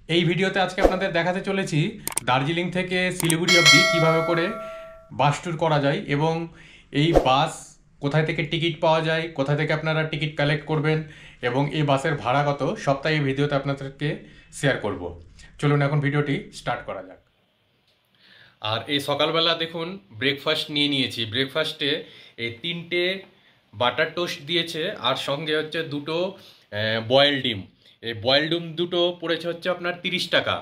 এই ভিডিওতে আজকে আপনাদের দেখাতে চলেছি দার্জিলিং থেকে শিলিগুড়ি অবধি কীভাবে করে বাস ট্যুর করা যায় এবং এই বাস কোথায় থেকে টিকিট পাওয়া যায়, কোথায় থেকে আপনারা টিকিট কালেক্ট করবেন এবং এই বাসের ভাড়া কত সবটাই এই ভিডিওতে আপনাদেরকে শেয়ার করব। চলুন এখন ভিডিওটি স্টার্ট করা যাক। আর এই সকালবেলা দেখুন ব্রেকফাস্ট নিয়ে নিয়েছি। ব্রেকফাস্টে এই 3টে বাটার টোস্ট দিয়েছে আর সঙ্গে হচ্ছে 2টো বয়েল ডিম। এই বয়েল ডিম দুটো পড়েছে হচ্ছে আপনার 30 টাকা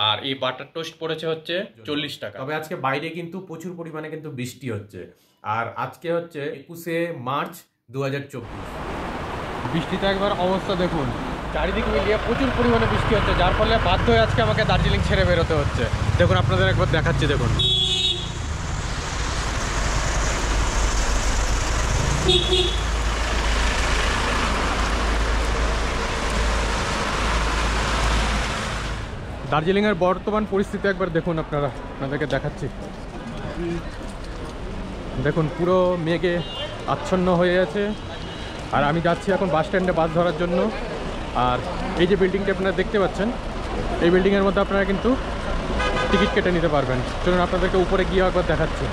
আর এই বাটার টোস্ট পড়েছে হচ্ছে 40 টাকা। তবে আজকে বাইরে কিন্তু প্রচুর পরিমাণে কিন্তু বৃষ্টি হচ্ছে আর আজকে হচ্ছে 21শে মার্চ 2024। বৃষ্টিতে একবার অবস্থা দেখুন, চারিদিক মিলিয়ে প্রচুর পরিমাণে বৃষ্টি হচ্ছে, যার ফলে বাধ্য হয়ে আজকে আমাকে দার্জিলিং ছেড়ে বেরোতে হচ্ছে। দেখুন আপনাদের একবার দেখাচ্ছি, দেখুন দার্জিলিংয়ের বর্তমান পরিস্থিতি একবার দেখুন, আপনাদেরকে দেখাচ্ছি। দেখুন পুরো মেঘে আচ্ছন্ন হয়ে আছে আর আমি যাচ্ছি এখন বাস স্ট্যান্ডে বাস ধরার জন্য। আর এই যে বিল্ডিংটি আপনারা দেখতে পাচ্ছেন, এই বিল্ডিংয়ের মধ্যে আপনারা কিন্তু টিকিট কেটে নিতে পারবেন। চলুন আপনাদেরকে উপরে গিয়ে একবার দেখাচ্ছি।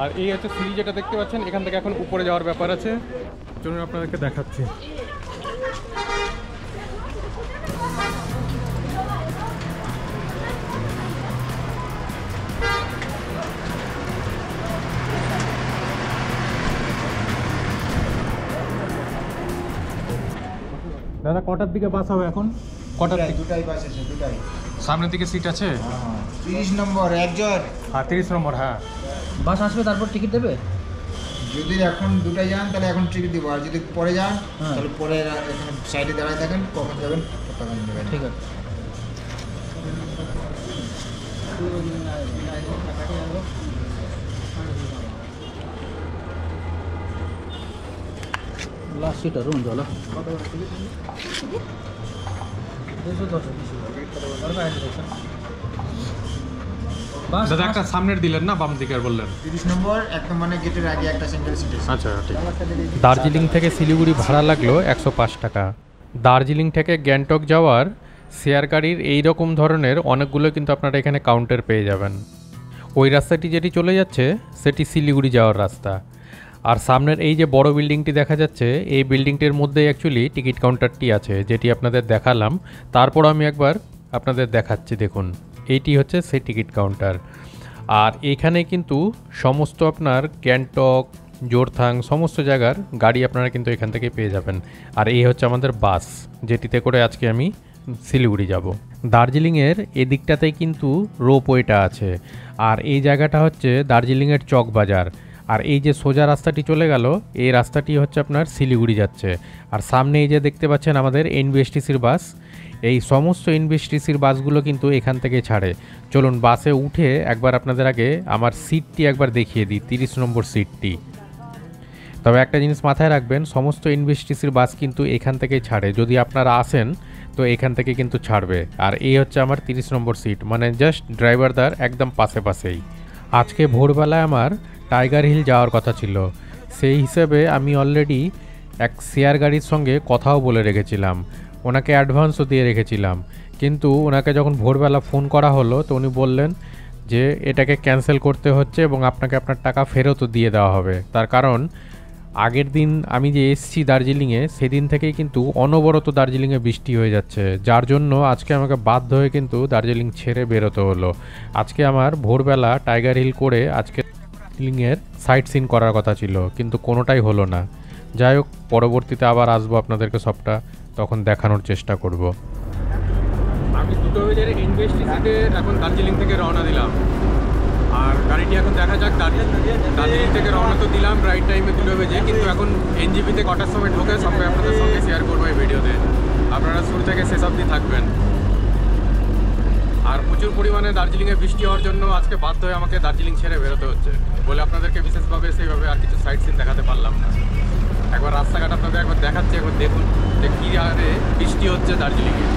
আর এই হচ্ছে সিঁড়ি যেটা দেখতে পাচ্ছেন, এখান থেকে এখন উপরে যাওয়ার ব্যাপার আছে। চলুন আপনাদেরকে দেখাচ্ছি। দাদা কটার দিকে বাস হবে এখন? কটার দিকে? দুটাই বাস আছে, দুটাই। সামনের দিকে সিট আছে? 30 নম্বর একজন। হ্যাঁ 30 নম্বর। হ্যাঁ বাস আসবে তারপর টিকিট দেবে? যদি এখন দুটাই যান তাহলে এখন টিকিট দিব, আর যদি পরে যান তাহলে পরে এখানে সাইডে দাঁড়ায় থাকেন, কখন যাবেন তখন যাবেন। ঠিক আছে। लास्ट सीटहरू हुन्छ होला। দাদা একটা সামনের দিলেন না, বাম দিকের বললেন? 30 নম্বর একদম মানে গেটের আগে একটা সিঙ্গেল সিট আছে। আচ্ছা ঠিক। দার্জিলিং থেকে শিলিগুড়ি ভাড়া লাগলো 105 টাকা। দার্জিলিং থেকে গ্যাংটক যাওয়ার শেয়ার গাড়ির এই রকম ধরনের অনেকগুলো কিন্তু আপনারা এখানে কাউন্টার পেয়ে যাবেন। ওই রাস্তাটি যেটি চলে যাচ্ছে সেটি শিলিগুড়ি যাওয়ার রাস্তা। আর সামনের এই যে বড় বিল্ডিংটি দেখা যাচ্ছে, এই বিল্ডিংটির মধ্যেই অ্যাকচুয়ালি টিকিট কাউন্টারটি আছে, যেটি আপনাদের দেখালাম। তারপর আমি একবার আপনাদের দেখাচ্ছি। দেখুন এইটি হচ্ছে সেই টিকিট কাউন্টার। আর এইখানে কিন্তু সমস্ত আপনার গ্যাংটক, জোরথাং সমস্ত জায়গার গাড়ি আপনারা কিন্তু এখান থেকে পেয়ে যাবেন। আর এই হচ্ছে আমাদের বাস, যেটিতে করে আজকে আমি শিলিগুড়ি যাব। দার্জিলিংয়ের এদিকটাতেই কিন্তু রোপওয়েটা আছে। আর এই জায়গাটা হচ্ছে দার্জিলিংয়ের চক বাজার। আর এই যে সোজা রাস্তাটি চলে গেল, এই রাস্তাটি হচ্ছে আপনার শিলিগুড়ি যাচ্ছে। আর সামনে এই যে দেখতে পাচ্ছেন আমাদের এনবিএসটিসির বাস, এই সমস্ত এনবিএসটিসির বাসগুলো কিন্তু এখান থেকে ছাড়ে। চলুন বাসে উঠে একবার আপনাদের আগে আমার সিটটি একবার দেখিয়ে দিই, 30 নম্বর সিটটি। তবে একটা জিনিস মাথায় রাখবেন, সমস্ত এনবিএসটিসির বাস কিন্তু এখান থেকেই ছাড়ে। যদি আপনারা আসেন তো এখান থেকে কিন্তু ছাড়বে। আর এই হচ্ছে আমার 30 নম্বর সিট, মানে জাস্ট ড্রাইভারদার একদম পাশেই। আজকে ভোরবেলায় আমার টাইগার হিল যাওয়ার কথা ছিল, সেই হিসেবে আমি অলরেডি এক শেয়ার গাড়ির সঙ্গে কথাও বলে রেখেছিলাম, ওনাকে অ্যাডভান্সও দিয়ে রেখেছিলাম। কিন্তু ওনাকে যখন ভোরবেলা ফোন করা হলো তো উনি বললেন যে এটাকে ক্যান্সেল করতে হচ্ছে এবং আপনাকে আপনার টাকা ফেরতও দিয়ে দেওয়া হবে। তার কারণ আগের দিন আমি যে এসেছি দার্জিলিংয়ে, সেদিন থেকেই কিন্তু অনবরত দার্জিলিংয়ে বৃষ্টি হয়ে যাচ্ছে, যার জন্য আজকে আমাকে বাধ্য হয়ে কিন্তু দার্জিলিং ছেড়ে বেরোতে হলো। আজকে আমার ভোরবেলা টাইগার হিল করে আজকে দার্জিলিংয়ের সাইট সিন করার কথা ছিল, কিন্তু কোনোটাই হলো না। যাই হোক, পরবর্তীতে আবার আসবো, আপনাদেরকে সবটা তখন দেখানোর চেষ্টা করব। আমি 2 বাজে এনবিএসটিসিতে এখন দার্জিলিং থেকে রওনা দিলাম। আর গাড়িটি এখন দেখা যাক। দার্জিলিং থেকে রওনা তো দিলাম রাইট টাইমে 2 বাজে, কিন্তু এখন এনজিপিতে কটার সময় ঢোকে সবটাই আপনাদের সঙ্গে শেয়ার করবো এই ভিডিওতে। আপনারা শুরু থেকে শেষ অবধি থাকবেন। আর প্রচুর পরিমাণে দার্জিলিংয়ে বৃষ্টি হওয়ার জন্য আজকে বাধ্য হয়ে আমাকে দার্জিলিং ছেড়ে বেরোতে হচ্ছে বলে আপনাদেরকে বিশেষভাবে সেইভাবে আর কিছু সাইট সিন দেখাতে পারলাম না। একবার রাস্তাঘাট আপনাদের একবার দেখাচ্ছি, একবার দেখুন যে কী হারে বৃষ্টি হচ্ছে দার্জিলিংয়ে।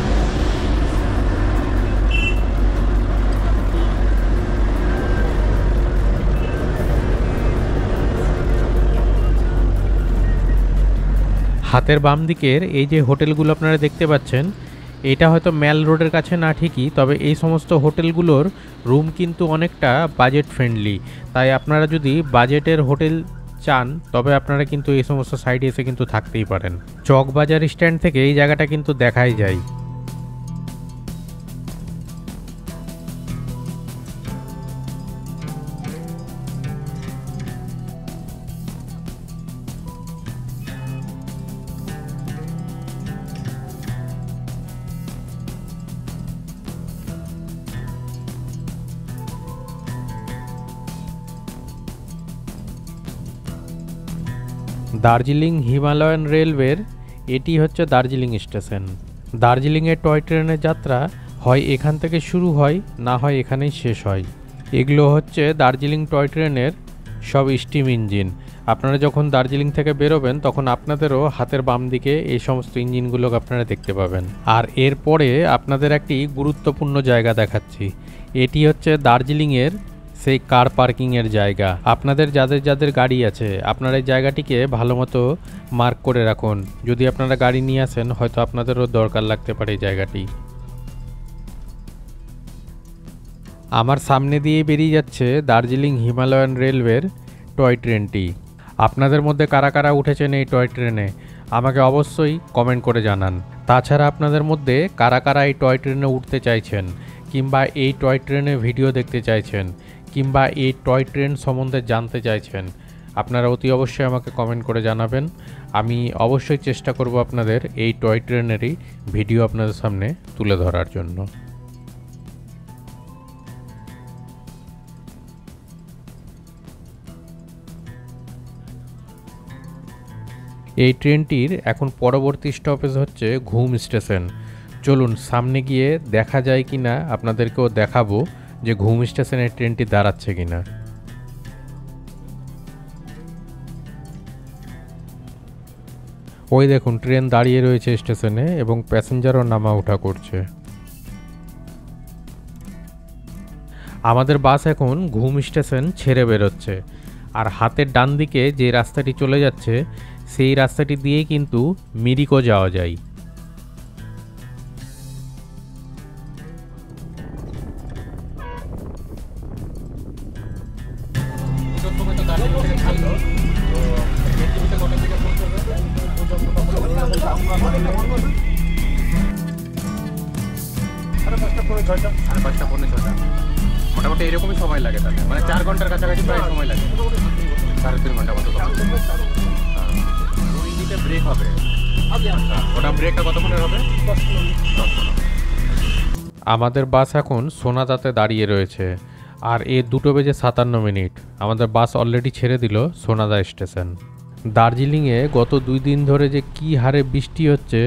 হাতের বাম দিকের এই যে হোটেলগুলো আপনারা দেখতে পাচ্ছেন, এটা হয়তো ম্যাল রোডের কাছে না ঠিকই, তবে এই সমস্ত হোটেলগুলোর রুম কিন্তু অনেকটা বাজেট ফ্রেন্ডলি। তাই আপনারা যদি বাজেটের হোটেল চান তবে আপনারা কিন্তু এই সমস্ত সাইডে এসে কিন্তু থাকতেই পারেন। চকবাজার স্ট্যান্ড থেকে এই জায়গাটা কিন্তু দেখাই যায়। দার্জিলিং হিমালয়ান রেলওয়ের এটি হচ্ছে দার্জিলিং স্টেশন। দার্জিলিংয়ের টয় ট্রেনের যাত্রা হয় এখান থেকে শুরু হয়, না হয় এখানেই শেষ হয়। এগুলো হচ্ছে দার্জিলিং টয় ট্রেনের সব স্টিম ইঞ্জিন। আপনারা যখন দার্জিলিং থেকে বেরোবেন তখন আপনাদেরও হাতের বাম দিকে এই সমস্ত ইঞ্জিনগুলো আপনারা দেখতে পাবেন। আর এরপরে আপনাদের একটি গুরুত্বপূর্ণ জায়গা দেখাচ্ছি। এটি হচ্ছে দার্জিলিংয়ের সেই কার পার্কিংয়ের জায়গা। আপনাদের যাদের যাদের গাড়ি আছে আপনারা এই জায়গাটিকে ভালো মতো মার্ক করে রাখুন। যদি আপনারা গাড়ি নিয়ে আসেন হয়তো আপনাদেরও দরকার লাগতে পারে এই জায়গাটি। আমার সামনে দিয়ে বেরিয়ে যাচ্ছে দার্জিলিং হিমালয়ান রেলওয়ের টয় ট্রেনটি। আপনাদের মধ্যে কারা কারা উঠেছেন এই টয় ট্রেনে আমাকে অবশ্যই কমেন্ট করে জানান। তাছাড়া আপনাদের মধ্যে কারা কারা এই টয় ট্রেনে উঠতে চাইছেন, কিংবা এই টয় ট্রেনে ভিডিও দেখতে চাইছেন, কিংবা এই টয় ট্রেন সম্বন্ধে জানতে চাইছেন, আপনারা অতি অবশ্যই আমাকে কমেন্ট করে জানাবেন। আমি অবশ্যই চেষ্টা করব আপনাদের এই টয় ট্রেনেরই ভিডিও আপনাদের সামনে তুলে ধরার জন্য। এই ট্রেনটির এখন পরবর্তী স্টপেজ হচ্ছে ঘুম স্টেশন। চলুন সামনে গিয়ে দেখা যায় কিনা আপনাদেরকেও দেখাবো যে ঘুম স্টেশনে ট্রেনটি দাঁড়াচ্ছে কিনা। ওই দেখুন ট্রেন দাঁড়িয়ে রয়েছে স্টেশনে এবং প্যাসেঞ্জারও নামা ওঠা করছে। আমাদের বাস এখন ঘুম স্টেশন ছেড়ে বেরোচ্ছে। আর হাতের ডান দিকে যে রাস্তাটি চলে যাচ্ছে সেই রাস্তাটি দিয়েই কিন্তু মিরিকো যাওয়া যায়। মোটামুটি এরকমই সময় লাগে, তাহলে মানে 4 ঘন্টার কাছাকাছি প্রায় সময় লাগে, 3.5 ঘন্টা মতো। ব্রেক হবে, ওটা ব্রেকটা কতক্ষণের হবে? 10 মিনিট। আমাদের বাস এখন সোনাদাতে দাঁড়িয়ে রয়েছে আর 2:57 আমাদের বাস অলরেডি ছেড়ে দিল সোনাদা স্টেশন। দার্জিলিংয়ে গত 2 দিন ধরে যে কী হারে বৃষ্টি হচ্ছে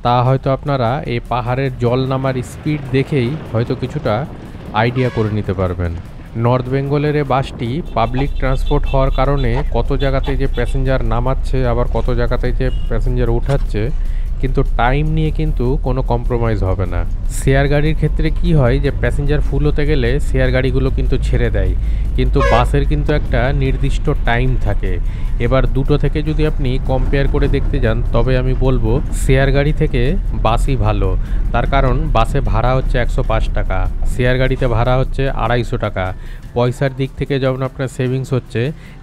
তা হয়তো আপনারা এই পাহাড়ের জল নামার স্পিড দেখেই হয়তো কিছুটা আইডিয়া করে নিতে পারবেন। নর্থ বেঙ্গলের এই বাসটি পাবলিক ট্রান্সপোর্ট হওয়ার কারণে কত জায়গাতে যে প্যাসেঞ্জার নামাচ্ছে আবার কত জায়গাতে যে প্যাসেঞ্জার উঠাচ্ছে, কিন্তু টাইম নিয়ে কিন্তু কোনো কম্প্রোমাইজ হবে না। শেয়ার গাড়ির ক্ষেত্রে কি হয় যে প্যাসেঞ্জার ফুল হতে গেলে শেয়ার গাড়িগুলো কিন্তু ছেড়ে দেয়, কিন্তু বাসের কিন্তু একটা নির্দিষ্ট টাইম থাকে। এবার দুটো থেকে যদি আপনি কম্পেয়ার করে দেখতে যান তবে আমি বলবো শেয়ার গাড়ি থেকে বাসই ভালো। তার কারণ বাসে ভাড়া হচ্ছে 105 টাকা, শেয়ার গাড়িতে ভাড়া হচ্ছে 250 টাকা। পয়সার দিক থেকে যেমন আপনার সেভিংস হচ্ছে,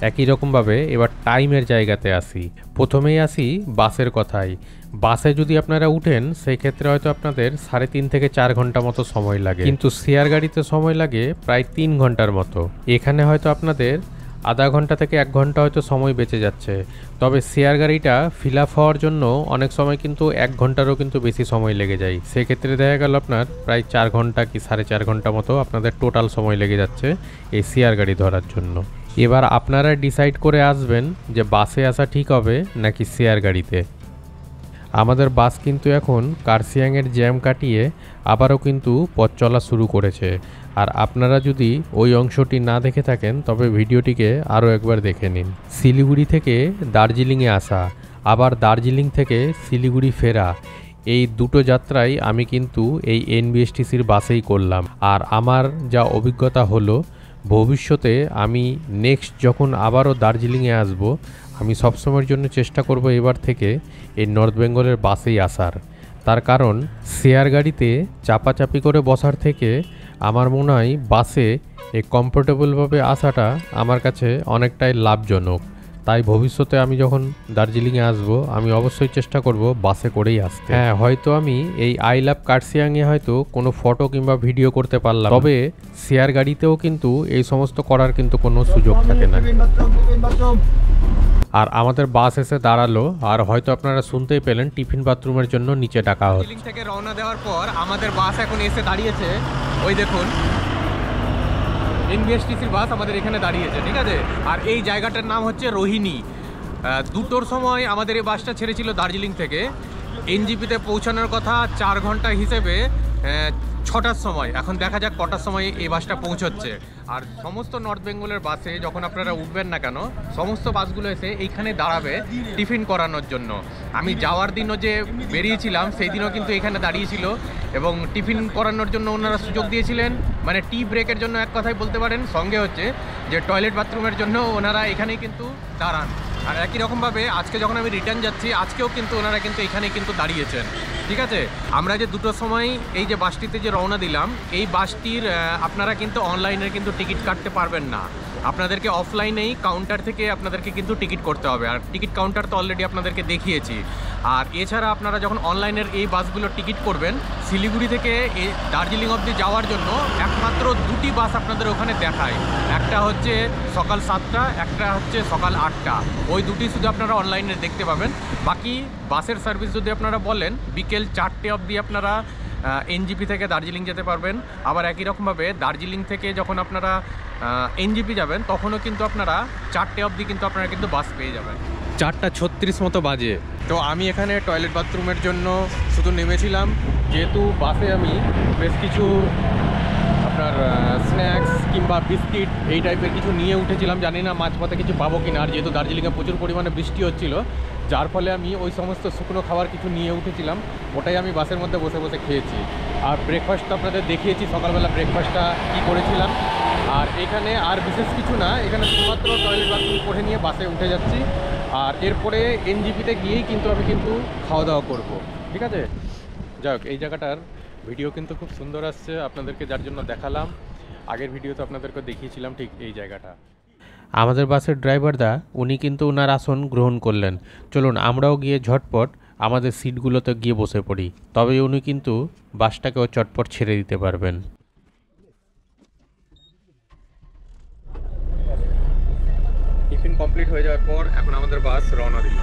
একই রকমভাবে এবার টাইমের জায়গাতে আসি। প্রথমেই আসি বাসের কথায়। বাসে যদি আপনারা উঠেন সেই ক্ষেত্রে হয়তো আপনাদের 3.5 থেকে 4 ঘন্টা মতো সময় লাগে, কিন্তু শেয়ার গাড়িতে সময় লাগে প্রায় 3 ঘন্টার মতো। এখানে হয়তো আপনাদের আধা ঘন্টা থেকে 1 ঘন্টা হয়তো সময় বেঁচে যাচ্ছে, তবে শেয়ার গাড়িটা ফিল আপ হওয়ার জন্য অনেক সময় কিন্তু 1 ঘন্টারও কিন্তু বেশি সময় লেগে যায়। সেক্ষেত্রে দেখা গেল আপনার প্রায় 4 ঘন্টা কি 4.5 ঘন্টা মতো আপনাদের টোটাল সময় লেগে যাচ্ছে এই শেয়ার গাড়ি ধরার জন্য। এবার আপনারা ডিসাইড করে আসবেন যে বাসে আসা ঠিক হবে নাকি শেয়ার গাড়িতে। আমাদের বাস কিন্তু এখন কার্শিয়াংয়ের জ্যাম কাটিয়ে আবারও কিন্তু পথ চলা শুরু করেছে। আর আপনারা যদি ওই অংশটি না দেখে থাকেন তবে ভিডিওটিকে আরও একবার দেখে নিন। শিলিগুড়ি থেকে দার্জিলিংয়ে আসা আবার দার্জিলিং থেকে শিলিগুড়ি ফেরা, এই দুটো যাত্রাই আমি কিন্তু এই এনবিএসটিসির বাসেই করলাম। আর আমার যা অভিজ্ঞতা হলো, ভবিষ্যতে আমি নেক্সট যখন আবারও দার্জিলিংয়ে আসব আমি সবসময়ের জন্য চেষ্টা করব এবার থেকে এই নর্থ বেঙ্গলের বাসেই আসার। তার কারণ শেয়ার গাড়িতে চাপাচাপি করে বসার থেকে আমার মনে হয় বাসে এই কমফোর্টেবলভাবে আসাটা আমার কাছে অনেকটাই লাভজনক। তাই ভবিষ্যতে আমি যখন দার্জিলিংয়ে আসবো আমি অবশ্যই চেষ্টা করব বাসে করেই আসতে। হ্যাঁ, হয়তো আমি এই আই লাভ কার্সিয়াংয়ে হয়তো কোনো ফটো কিংবা ভিডিও করতে পারলাম, তবে শেয়ার গাড়িতেও কিন্তু এই সমস্ত করার কিন্তু কোনো সুযোগ থাকে না। আর আমাদের বাস এসে দাঁড়ালো, আর হয়তো আপনারা শুনতেই পেলেন টিফিন বাথরুমের জন্য নিচে ডাকা হচ্ছে। দার্জিলিং থেকে রওনা দেওয়ার পর আমাদের বাস এখন এসে দাঁড়িয়েছে, ওই দেখুন এনবিএসটিসির বাস আমাদের এখানে দাঁড়িয়েছে, ঠিক আছে। আর এই জায়গাটার নাম হচ্ছে রোহিণী। 2টোর সময় আমাদের এই বাসটা ছেড়েছিল দার্জিলিং থেকে। এনজিপিতে পৌঁছানোর কথা 4 ঘন্টা হিসেবে 6টার সময়। এখন দেখা যাক কটার সময় এই বাসটা পৌঁছচ্ছে। আর সমস্ত নর্থ বেঙ্গলের বাসে যখন আপনারা উঠবেন না কেন, সমস্ত বাসগুলো এসে এইখানে দাঁড়াবে টিফিন করানোর জন্য। আমি যাওয়ার দিনও যে বেরিয়েছিলাম সেই দিনও কিন্তু এখানে দাঁড়িয়েছিল এবং টিফিন করানোর জন্য ওনারা সুযোগ দিয়েছিলেন, মানে টি ব্রেকের জন্য এক কথায় বলতে পারেন। সঙ্গে হচ্ছে যে টয়লেট বাথরুমের জন্য ওনারা এখানেই কিন্তু দাঁড়ান। আর একই রকমভাবে আজকে যখন আমি রিটার্ন যাচ্ছি, আজকেও কিন্তু ওনারা কিন্তু এখানেই কিন্তু দাঁড়িয়েছেন, ঠিক আছে। আমরা যে 2টোর সময় এই যে বাসটিতে যে রওনা দিলাম, এই বাসটির আপনারা কিন্তু অনলাইনে কিন্তু টিকিট কাটতে পারবেন না। আপনাদেরকে অফলাইনেই কাউন্টার থেকে আপনাদেরকে কিন্তু টিকিট করতে হবে। আর টিকিট কাউন্টার তো অলরেডি আপনাদেরকে দেখিয়েছি। আর এছাড়া আপনারা যখন অনলাইনের এই বাসগুলোর টিকিট করবেন, শিলিগুড়ি থেকে এই দার্জিলিং অবধি যাওয়ার জন্য একমাত্র 2টি বাস আপনাদের ওখানে দেখায়। একটা হচ্ছে সকাল 7টা, একটা হচ্ছে সকাল 8টা। ওই 2টি শুধু আপনারা অনলাইনে দেখতে পাবেন। বাকি বাসের সার্ভিস যদি আপনারা বলেন, বিকেল 4টে অবধি আপনারা এনজিপি থেকে দার্জিলিং যেতে পারবেন। আবার একই রকমভাবে দার্জিলিং থেকে যখন আপনারা এনজিপি যাবেন, তখনও কিন্তু আপনারা 4টে অবধি কিন্তু আপনারা কিন্তু বাস পেয়ে যাবেন। 4:36 মতো বাজে। তো আমি এখানে টয়লেট বাথরুমের জন্য শুধু নেমেছিলাম, যেহেতু বাসে আমি বেশ কিছু আপনার স্ন্যাক্স কিংবা বিস্কিট এই টাইপের কিছু নিয়ে উঠেছিলাম। জানি না মাঝপথে কিছু পাবো কিনা। আর যেহেতু দার্জিলিংয়ে প্রচুর পরিমাণে বৃষ্টি হচ্ছিল, যার ফলে আমি ওই সমস্ত শুকনো খাবার কিছু নিয়ে উঠেছিলাম, ওটাই আমি বাসের মধ্যে বসে বসে খেয়েছি। আর ব্রেকফাস্ট তো আপনাদের দেখিয়েছি সকালবেলা ব্রেকফাস্টটা কী করেছিলাম। আর এখানে আর বিশেষ কিছু না, এখানে শুধুমাত্র টয়লেট বাথরুম করে নিয়ে বাসে উঠে যাচ্ছি। আর এরপরে এনজিপিতে গিয়েই কিন্তু আমি কিন্তু খাওয়া দাওয়া করবো, ঠিক আছে। যাই হোক, এই জায়গাটার ভিডিও কিন্তু খুব সুন্দর আসছে আপনাদেরকে, যার জন্য দেখালাম। আগের ভিডিওতে আপনাদেরকে দেখিয়েছিলাম ঠিক এই জায়গাটা। আমাদের বাসের ড্রাইভারদা উনি কিন্তু ওনার আসন গ্রহণ করলেন। চলুন আমরাও গিয়ে ঝটপট আমাদের সিটগুলোতে গিয়ে বসে পড়ি, তবে উনি কিন্তু বাসটাকেও চটপট ছেড়ে দিতে পারবেন। টিফিন কমপ্লিট হয়ে যাওয়ার পর এখন আমাদের বাস রওনা দিল।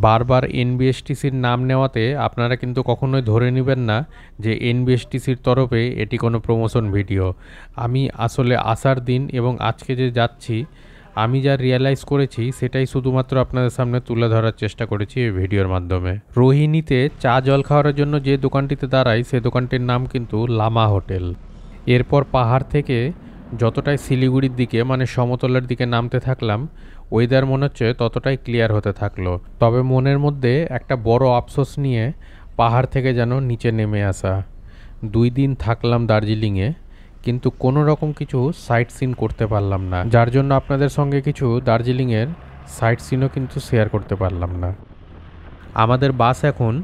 বারবার এনবিএসটিসির নাম নেওয়াতে আপনারা কিন্তু কখনোই ধরে নেবেন না যে এনবিএসটিসির তরফে এটি কোনো প্রমোশন ভিডিও। আমি আসলে আসার দিন এবং আজকে যে যাচ্ছি, আমি যা রিয়েলাইজ করেছি সেটাই শুধুমাত্র আপনাদের সামনে তুলে ধরার চেষ্টা করেছি এই ভিডিওর মাধ্যমে। রোহিণীতে চা জল খাওয়ার জন্য যে দোকানটিতে দাঁড়াই, সে দোকানটির নাম কিন্তু লামা হোটেল। এরপর পাহাড় থেকে যতটাই শিলিগুড়ির দিকে মানে সমতলের দিকে নামতে থাকলাম, ওয়েদার মনে হচ্ছে ততটাই ক্লিয়ার হতে থাকলো। তবে মনের মধ্যে একটা বড় আফসোস নিয়ে পাহাড় থেকে যেন নিচে নেমে আসা। 2 দিন থাকলাম দার্জিলিংয়ে, কিন্তু কোনো রকম কিছু সাইট সিন করতে পারলাম না, যার জন্য আপনাদের সঙ্গে কিছু দার্জিলিংয়ের সাইট সিনও কিন্তু শেয়ার করতে পারলাম না। আমাদের বাস এখন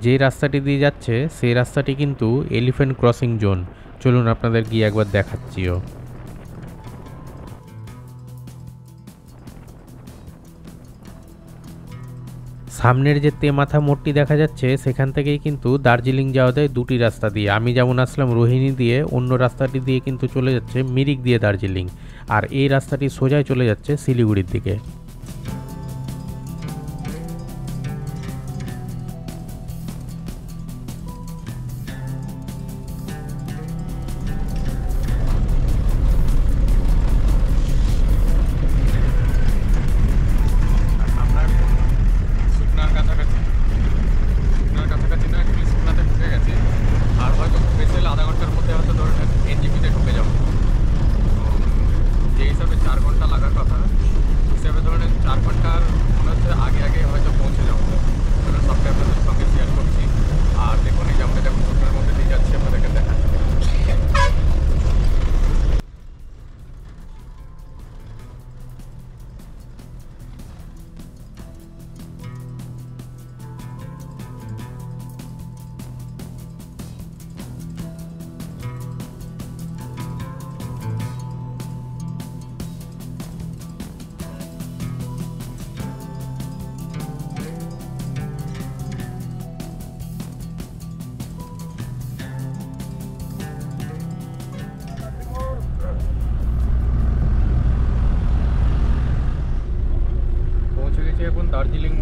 যে রাস্তাটি দিয়ে যাচ্ছে সেই রাস্তাটি কিন্তু এলিফ্যান্ট ক্রসিং জোন। চলুন আপনাদের গিয়ে একবার দেখাচ্ছিও। সামনের যে তেমাথা মোড়টি দেখা যাচ্ছে, সেখান থেকেই কিন্তু দার্জিলিং যাওয়া যায় 2টি রাস্তা দিয়ে। আমি যেমন আসলাম রোহিণী দিয়ে, অন্য রাস্তাটি দিয়ে কিন্তু চলে যাচ্ছে মিরিক দিয়ে দার্জিলিং। আর এই রাস্তাটি সোজাই চলে যাচ্ছে শিলিগুড়ির দিকে। হিসাবে 4 ঘন্টা লাগার কথা, হিসাবে ধরুন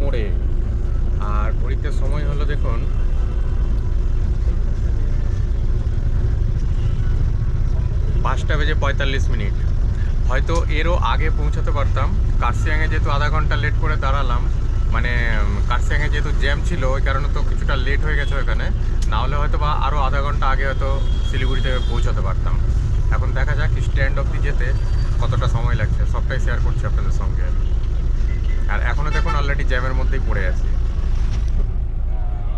মোড়ে। আর ঘড়িতে সময় হলো দেখুন 5:45। হয়তো এরও আগে পৌঁছাতে পারতাম। কার্শিয়াংয়ে যেহেতু আধা ঘন্টা লেট করে দাঁড়ালাম, মানে কার্শিয়াংয়ে যেহেতু জ্যাম ছিল ওই কারণে তো কিছুটা লেট হয়ে গেছে ওখানে, না হলে হয়তো বা আরও আধা ঘন্টা আগে হয়তো শিলিগুড়িতে পৌঁছাতে পারতাম। এখন দেখা যাক স্ট্যান্ড অবধি যেতে কতটা সময় লাগছে, সবটাই শেয়ার করছি আপনাদের সঙ্গে। আর এখনও দেখুন অলরেডি জ্যামের মধ্যেই পড়ে আছি।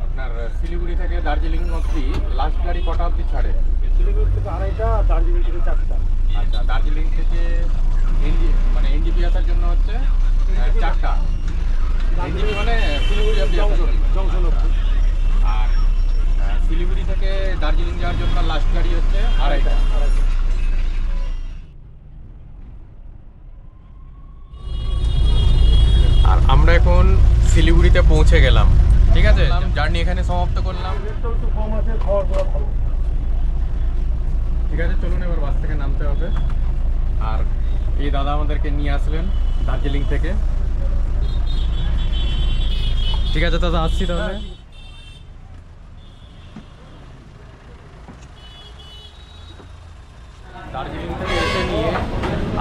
আপনার শিলিগুড়ি থেকে দার্জিলিং অবধি লাস্ট গাড়ি কটা অবধি ছাড়ে? শিলিগুড়ি থেকে 2:30, দার্জিলিং থেকে 4টা। আচ্ছা, দার্জিলিং থেকে এনজিপি আসার জন্য হচ্ছে 4টা। এনজিপি মানে শিলিগুড়ি অবধি জংশন অবধি। আর শিলিগুড়ি থেকে দার্জিলিং যাওয়ার জন্য লাস্ট গাড়ি হচ্ছে 2:30। আর আমরা এখন শিলিগুড়িতে পৌঁছে গেলাম। ঠিক আছে, জার্নি এখানে সমাপ্ত করলাম। রেটটাও একটু কম আছে, খাওয়ার দাওয়া ভালো। ঠিক আছে, চলুন এবার বাস থেকে নামতে হবে। আর এই দাদা আমাদেরকে নিয়ে আসলেন দার্জিলিং থেকে। ঠিক আছে দাদা, আসছি তাহলে। দার্জিলিং থেকে এসে নিয়ে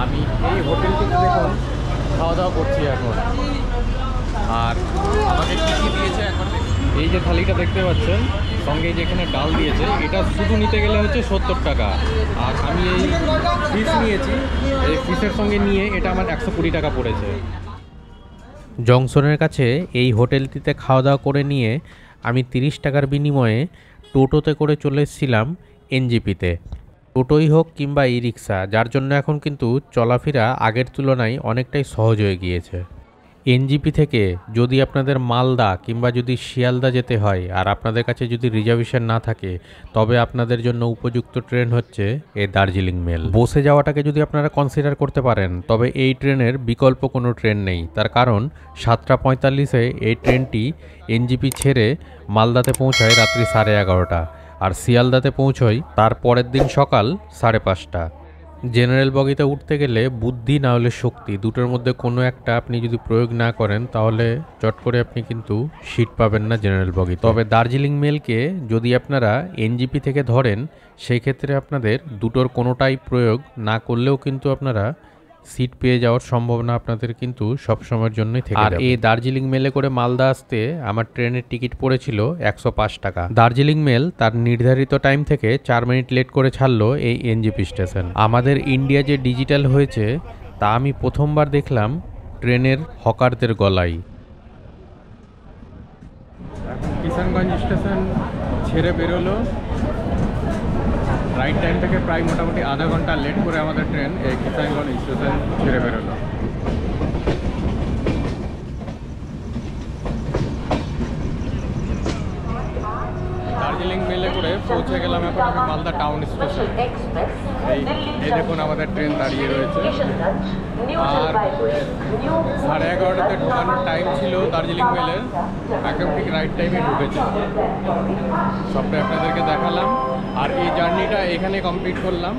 আমি এই হোটেলটিতে দেখুন খাওয়া দাওয়া করছি এখন। আর আমাকে কী কী দিয়েছে এখন এই যে থালিটা দেখতে পাচ্ছেন, সঙ্গে যেখানে ডাল দিয়েছে, এটা শুধু নিতে গেলে হচ্ছে 70 টাকা। আর আমি এই ফিশ নিয়েছি, এই ফিশের সঙ্গে নিয়ে এটা আমার 120 টাকা পড়েছে। জংশনের কাছে এই হোটেলটিতে খাওয়া দাওয়া করে নিয়ে আমি 30 টাকার বিনিময়ে টোটোতে করে চলে এসেছিলাম এনজিপিতে। টোটোই হোক কিংবা ই রিক্সা, যার জন্য এখন কিন্তু চলাফেরা আগের তুলনায় অনেকটাই সহজ হয়ে গিয়েছে। এনজিপি থেকে যদি আপনাদের মালদা কিংবা যদি শিয়ালদা যেতে হয় আর আপনাদের কাছে যদি রিজার্ভেশন না থাকে, তবে আপনাদের জন্য উপযুক্ত ট্রেন হচ্ছে এই দার্জিলিং মেল। বসে যাওয়াটাকে যদি আপনারা কনসিডার করতে পারেন, তবে এই ট্রেনের বিকল্প কোনো ট্রেন নেই। তার কারণ 7:45-এ এই ট্রেনটি এনজিপি ছেড়ে মালদাতে পৌঁছায় রাত্রি 11:30, আর শিয়ালদাতে পৌঁছয় তার পরের দিন সকাল 5:30। জেনারেল বগিতে উঠতে গেলে বুদ্ধি না হলে শক্তি, দুটোর মধ্যে কোনো একটা আপনি যদি প্রয়োগ না করেন তাহলে চট করে আপনি কিন্তু সিট পাবেন না জেনারেল বগি। তবে দার্জিলিং মেলকে যদি আপনারা এনজিপি থেকে ধরেন, সেই ক্ষেত্রে আপনাদের দুটোর কোনোটাই প্রয়োগ না করলেও কিন্তু আপনারা সিট পেয়ে যাওয়ার সম্ভাবনা আপনাদের কিন্তু সবসময়ের জন্যই থেকে যাবে। আর এই দার্জিলিং মেলে করে মালদা আসতে আমার ট্রেনের টিকিট পড়েছিল 105 টাকা। দার্জিলিং মেল তার নির্ধারিত টাইম থেকে 4 মিনিট লেট করে ছাড়লো এই এনজিপি স্টেশন। আমাদের ইন্ডিয়া যে ডিজিটাল হয়েছে তা আমি প্রথমবার দেখলাম ট্রেনের হকারদের গলায়। এখন কিষানগঞ্জ স্টেশন ছেড়ে বেরোলো। রাইট টাইম থেকে প্রায় মোটামুটি আধা ঘন্টা লেট করে আমাদের ট্রেন এই কিষানগঞ্জ স্টেশন ছেড়ে বেরোলো। দার্জিলিং মেলে করে পৌঁছে গেলাম এখন আমি মালদা টাউন স্টেশন। এই দেখুন আমাদের ট্রেন দাঁড়িয়ে রয়েছে। আর 11:30-তে ঢোকানোর টাইম ছিল দার্জিলিং মেলের, একদম ঠিক রাইট টাইমে ঢুকেছে। সবটাই আপনাদেরকে দেখালাম। আর এই জার্নিটা এখানে কমপ্লিট করলাম।